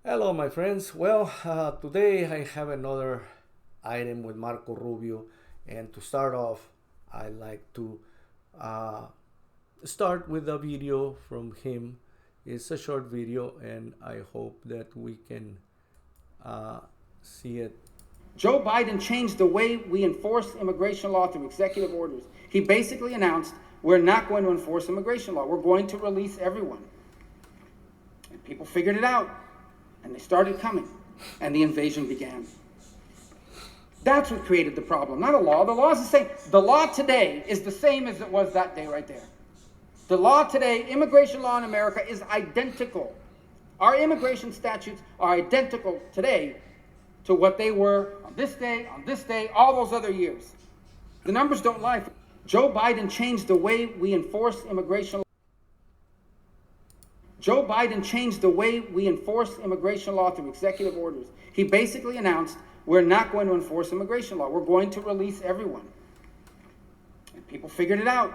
Hello, my friends. Well, today I have another item with Marco Rubio, and to start off, I like to uh, start with a video from him. It's a short video, and I hope that we can uh, see it. Joe Biden changed the way we enforce immigration law through executive orders. He basically announced, we're not going to enforce immigration law. We're going to release everyone. And people figured it out, and they started coming, and the invasion began. That's what created the problem, not a law. The law is the same. The law today is the same as it was that day right there. The law today, immigration law in America, is identical. Our immigration statutes are identical today to what they were on this day, all those other years. The numbers don't lie. Joe Biden changed the way we enforce immigration. Joe Biden changed the way we enforce immigration law through executive orders. He basically announced, we're not going to enforce immigration law. We're going to release everyone. And people figured it out,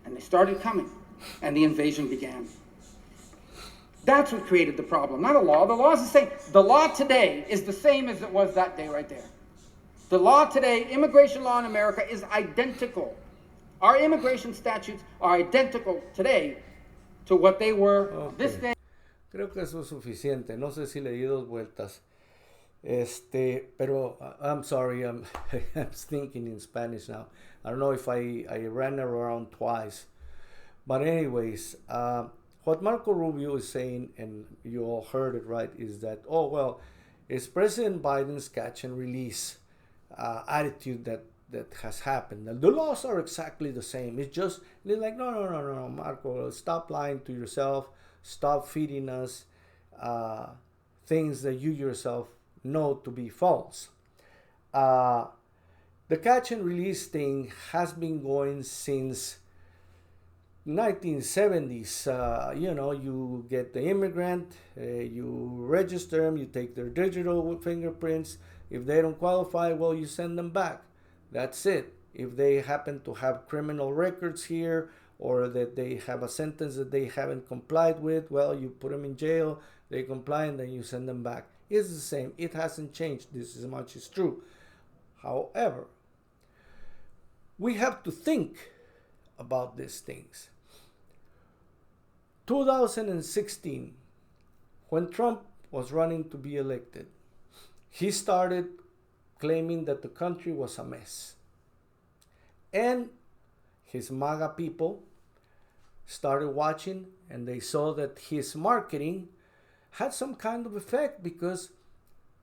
and they started coming, and the invasion began. That's what created the problem, not a law. The law is the same. The law today is the same as it was that day right there. The law today, immigration law in America, is identical. Our immigration statutes are identical today to what they were this day. Creo que eso es suficiente. No sé si le di dos vueltas. Pero I'm sorry, I'm thinking in Spanish now. I don't know if I ran around twice. But anyways, what Marco Rubio is saying, and you all heard it right, is that, oh, well, it's President Biden's catch and release attitude that has happened. The laws are exactly the same. It's just, they're like, no, Marco, stop lying to yourself. Stop feeding us things that you yourself know to be false. The catch and release thing has been going since 1970s. You get the immigrant, you register them, you take their digital fingerprints. If they don't qualify, well, you send them back. That's it. If they happen to have criminal records here, or that they have a sentence that they haven't complied with, well, you put them in jail, they comply, and then you send them back. It's the same. It hasn't changed. This is much is true. However, we have to think about these things. 2016, when Trump was running to be elected, he started claiming that the country was a mess. And his Maga people started watching, and they saw that his marketing had some kind of effect, because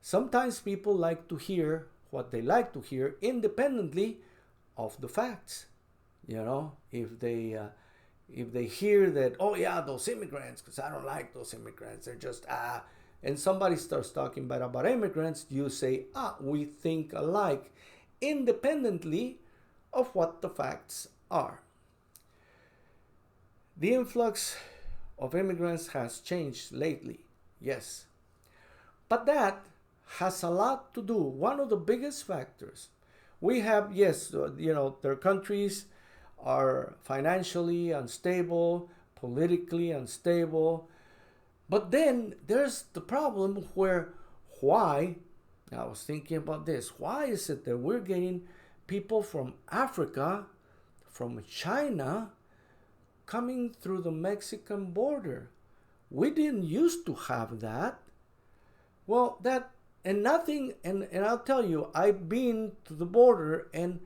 sometimes people like to hear what they like to hear independently of the facts. If they hear that, oh yeah, those immigrants, because I don't like those immigrants, they're just and somebody starts talking bad about immigrants, you say, we think alike, independently of what the facts are. The influx of immigrants has changed lately, yes. But that has a lot to do. One of the biggest factors, we have, their countries are financially unstable, politically unstable. But then there's the problem where, I was thinking about this, why is it that we're getting people from Africa, from China, coming through the Mexican border? We didn't used to have that. Well, and I'll tell you, I've been to the border, and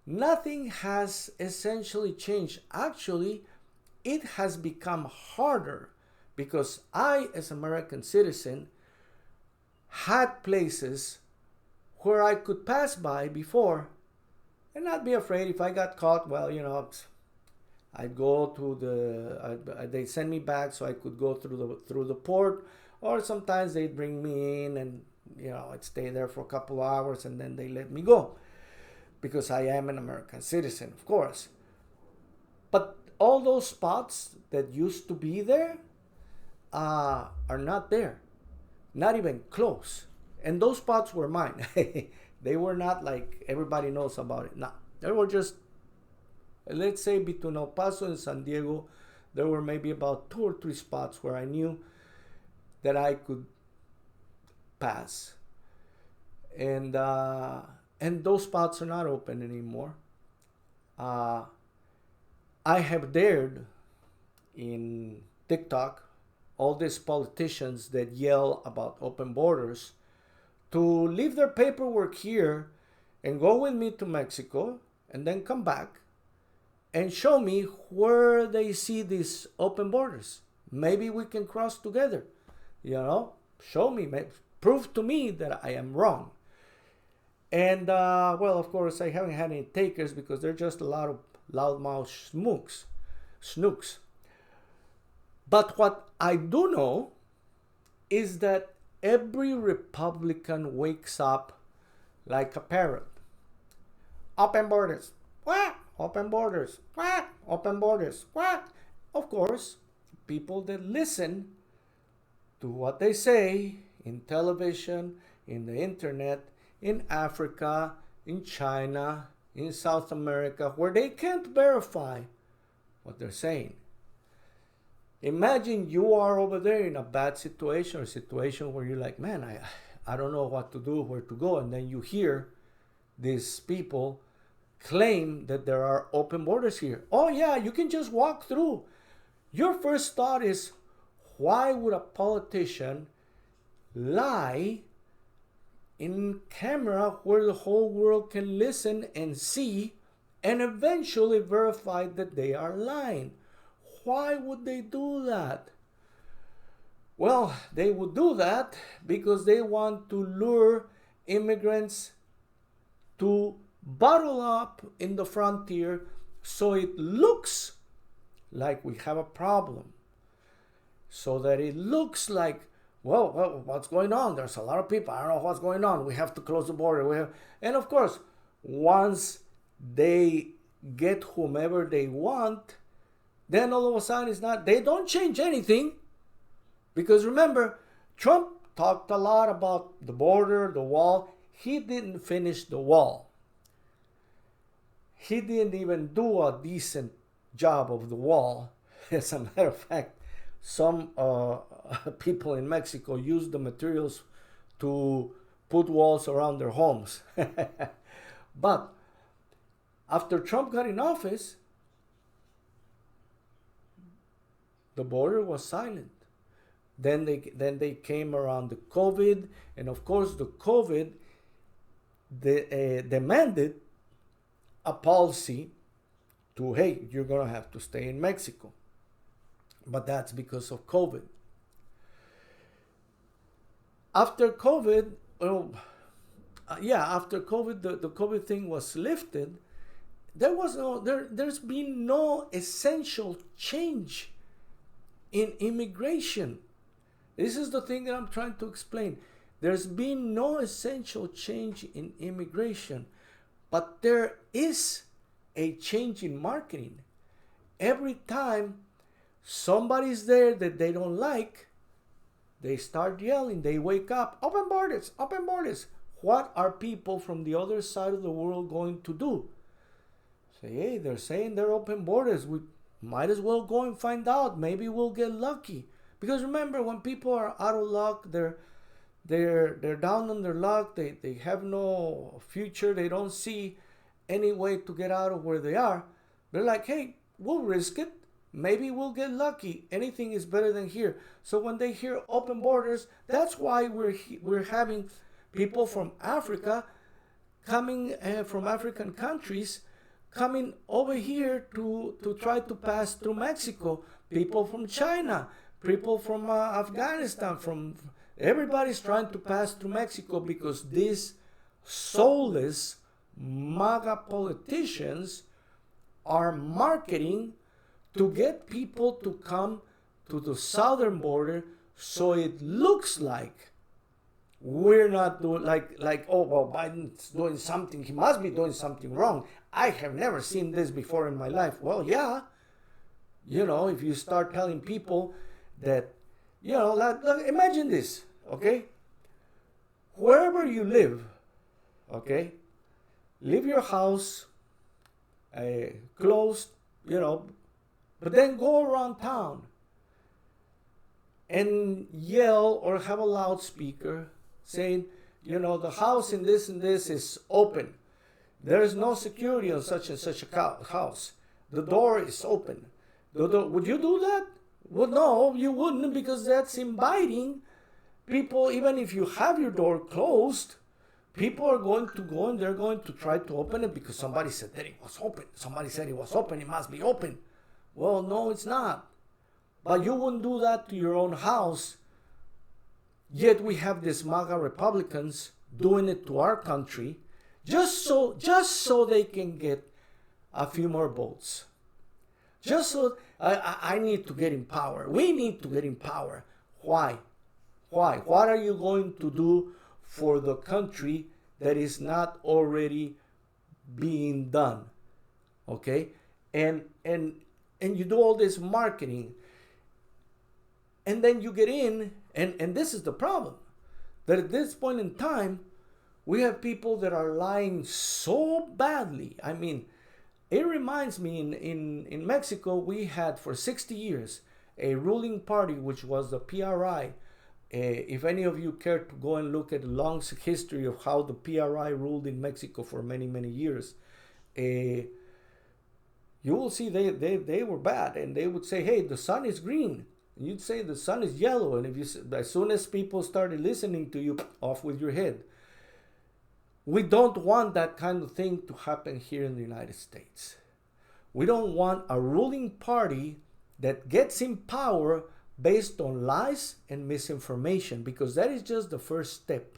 nothing has essentially changed. Actually, it has become harder, because I, as an American citizen, had places where I could pass by before and not be afraid. If I got caught, well, I'd go to they'd send me back so I could go through the port, or sometimes they'd bring me in, and I'd stay there for a couple of hours, and then they let me go, because I am an American citizen, of course. But all those spots that used to be there are not there, not even close. And those spots were mine. They were not like everybody knows about it. No, they were just, let's say, between El Paso and San Diego, there were maybe about 2 or 3 spots where I knew that I could pass, and those spots are not open anymore. Uh, I have dared in TikTok all these politicians that yell about open borders to leave their paperwork here and go with me to Mexico and then come back and show me where they see these open borders. Maybe we can cross together. Show me, prove to me that I am wrong. And well, of course, I haven't had any takers because they're just a lot of loudmouth snooks. But what I do know is that every Republican wakes up like a parrot. Open borders. What? Open borders. What? Open borders. What? Of course, people that listen to what they say in television, in the internet, in Africa, in China, in South America, where they can't verify what they're saying. Imagine you are over there in a bad situation, or a situation where you're like, man, I don't know what to do, where to go. And then you hear these people claim that there are open borders here. Oh yeah, you can just walk through. Your first thought is, why would a politician lie in camera where the whole world can listen and see and eventually verify that they are lying? Why would they do that? Well, they would do that because they want to lure immigrants to bottle up in the frontier so it looks like we have a problem. So that it looks like, well, what's going on? There's a lot of people. I don't know what's going on. We have to close the border. And of course, once they get whomever they want, then all of a sudden they don't change anything. Because remember, Trump talked a lot about the border, the wall. He didn't finish the wall. He didn't even do a decent job of the wall. As a matter of fact, some people in Mexico use the materials to put walls around their homes. But after Trump got in office, the border was silent. Then they came around the COVID, and of course the COVID demanded a policy to, hey, you're gonna have to stay in Mexico. But that's because of COVID. After COVID, after COVID, the COVID thing was lifted. There's been no essential change in immigration. This is the thing that I'm trying to explain. There's been no essential change in immigration, but there is a change in marketing. Every time somebody's there that they don't like, they start yelling, they wake up, open borders, open borders. What are people from the other side of the world going to do? Say, hey, they're saying they're open borders. We might as well go and find out. Maybe we'll get lucky. Because remember, when people are out of luck, they're down on their luck, they have no future, they don't see any way to get out of where they are. They're like, hey, we'll risk it. Maybe we'll get lucky. Anything is better than here. So when they hear open borders, that's why we're having people from Africa coming from African countries coming over here to try to pass through Mexico. People from China, people from Afghanistan, from everybody's trying to pass through Mexico because these soulless Maga politicians are marketing to get people to come to the southern border so it looks like we're not doing like oh well, Biden's doing something, he must be doing something wrong. I have never seen this before in my life. Well, yeah, if you start telling people that, imagine this, okay? Wherever you live, okay, leave your house closed, but then go around town and yell or have a loudspeaker saying, the house in this and this is open. There is no security on such and such a house. The door is open. Would you do that? Well, no, you wouldn't, because that's inviting people. Even if you have your door closed, people are going to go and they're going to try to open it because somebody said that it was open. Somebody said it was open. It must be open. Well, no, it's not. But you wouldn't do that to your own house. Yet we have these Maga Republicans doing it to our country just so they can get a few more votes. Just so I need to get in power. We need to get in power. Why? What are you going to do for the country that is not already being done? Okay? And you do all this marketing, and then you get in, and this is the problem, that at this point in time, we have people that are lying so badly. I mean, it reminds me, in Mexico, we had for 60 years a ruling party, which was the PRI. If any of you care to go and look at the long history of how the PRI ruled in Mexico for many, many years, you will see they were bad. And they would say, hey, the sun is green. And you'd say the sun is yellow. And as soon as people started listening to you, off with your head. We don't want that kind of thing to happen here in the United States. We don't want a ruling party that gets in power based on lies and misinformation, because that is just the first step.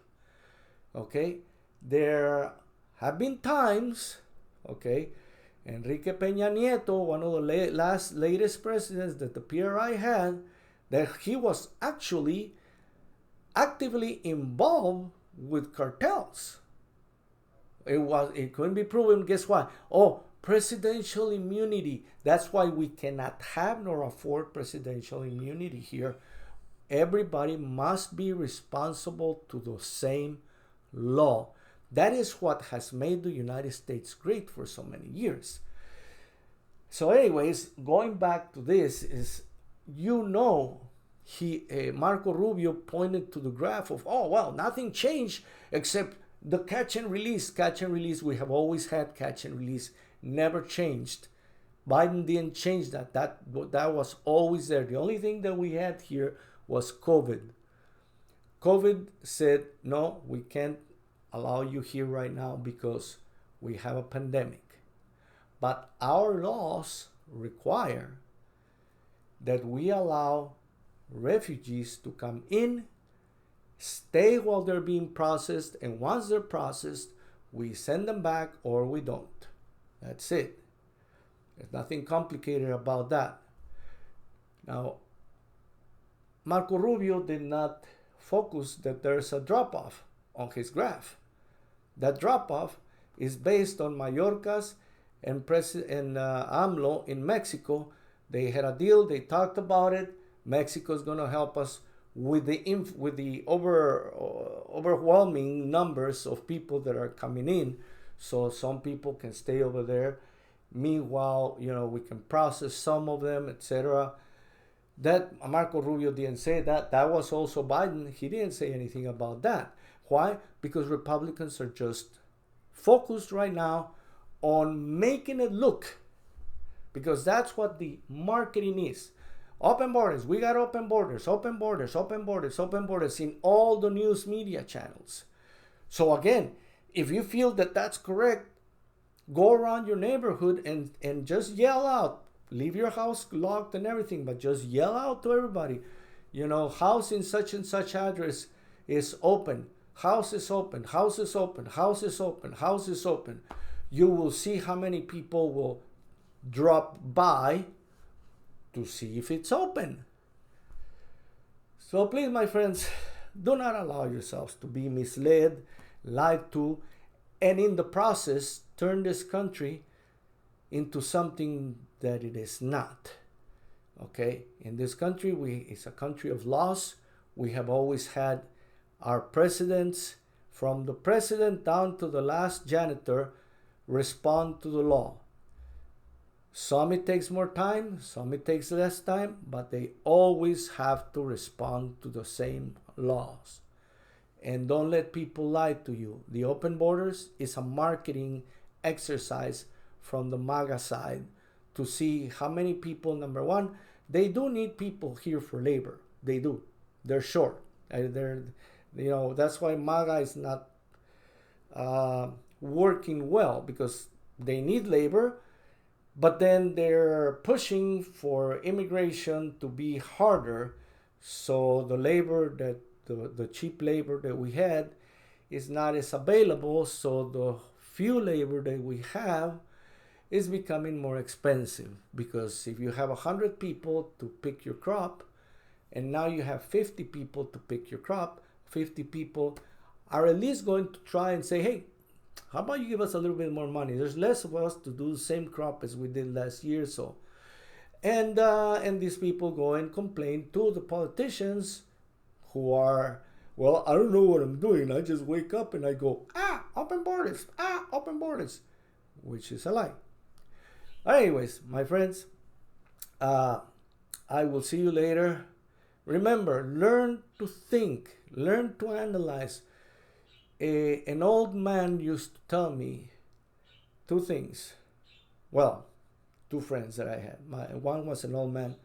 Okay? There have been times, okay, Enrique Peña Nieto, one of the latest presidents that the PRI had, that he was actually actively involved with cartels. It couldn't be proven. Guess what? Oh, presidential immunity. That's why we cannot have nor afford presidential immunity here. Everybody must be responsible to the same law. That is what has made the United States great for so many years. So anyways, going back to this is, Marco Rubio pointed to the graph of, oh, well, nothing changed except the catch and release. Catch and release, we have always had catch and release, never changed. Biden didn't change that. That was always there. The only thing that we had here was COVID. COVID said, no, we can't allow you here right now because we have a pandemic. But our laws require that we allow refugees to come in, stay while they're being processed, and once they're processed, we send them back or we don't. That's it. There's nothing complicated about that. Now, Marco Rubio did not focus that there's a drop-off on his graph. That drop-off is based on Mayorkas and AMLO in Mexico. They had a deal. They talked about it. Mexico's going to help us with the overwhelming numbers of people that are coming in, so some people can stay over there. Meanwhile, we can process some of them, etc. That Marco Rubio didn't say that. That was also Biden. He didn't say anything about that. Why? Because Republicans are just focused right now on making it look, because that's what the marketing is. Open borders. We got open borders, open borders, open borders, open borders in all the news media channels. So again, if you feel that that's correct, go around your neighborhood and just yell out. Leave your house locked and everything, but just yell out to everybody. House in such and such address is open. House is open. House is open. House is open. House is open. You will see how many people will drop by to see if it's open. So please, my friends, do not allow yourselves to be misled, lied to, and in the process turn this country into something that it is not. Okay? In this country, it's a country of laws. We have always had our presidents, from the president down to the last janitor, respond to the law. Some it takes more time, some it takes less time, but they always have to respond to the same laws. And don't let people lie to you. The open borders is a marketing exercise from the Maga side to see how many people, number one, they do need people here for labor. They do. They're short. They're, that's why Maga is not working well, because they need labor, but then they're pushing for immigration to be harder. So the labor that the cheap labor that we had is not as available. So the few labor that we have is becoming more expensive, because if you have 100 people to pick your crop and now you have 50 people to pick your crop, 50 people are at least going to try and say, hey, how about you give us a little bit more money? There's less of us to do the same crop as we did last year. So, and these people go and complain to the politicians, who are, well, I don't know what I'm doing. I just wake up and I go, open borders, open borders, which is a lie. Anyways, my friends, I will see you later. Remember, learn to think, learn to analyze. An old man used to tell me two things. Well, two friends that I had. One was an old man.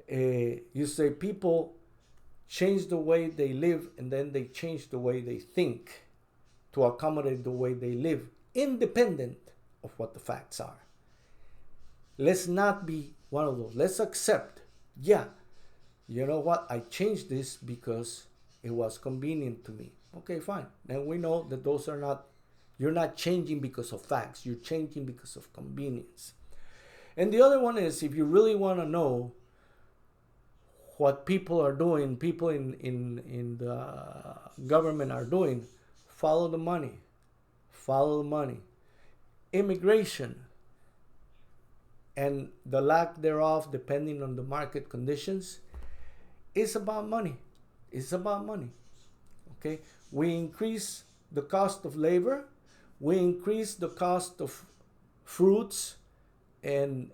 You say people change the way they live, and then they change the way they think to accommodate the way they live, independent of what the facts are. Let's not be one of those. Let's accept, yeah, you know what, I changed this because it was convenient to me. Okay, fine. Then we know that those are not, you're not changing because of facts, you're changing because of convenience. And the other one is, if you really want to know what people are doing, people in the government are doing, follow the money. Follow the money. Immigration and the lack thereof, depending on the market conditions, is about money. It's about money. Okay? We increase the cost of labor. We increase the cost of fruits and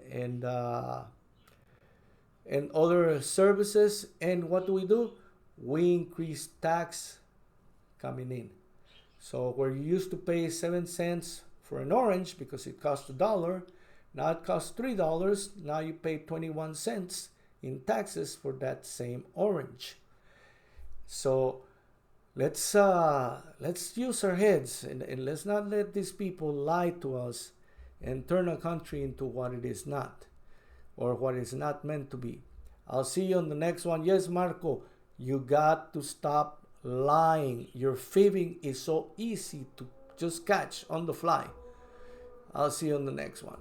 other services. And what do? We increase tax coming in. So where you used to pay 7 cents for an orange because it cost $1, now it costs $3. Now you pay 21 cents in taxes for that same orange. So let's use our heads, and let's not let these people lie to us and turn a country into what it is not, or what is not meant to be. I'll see you on the next one. Yes, Marco, you got to stop lying. Your fibbing is so easy to just catch on the fly. I'll see you on the next one.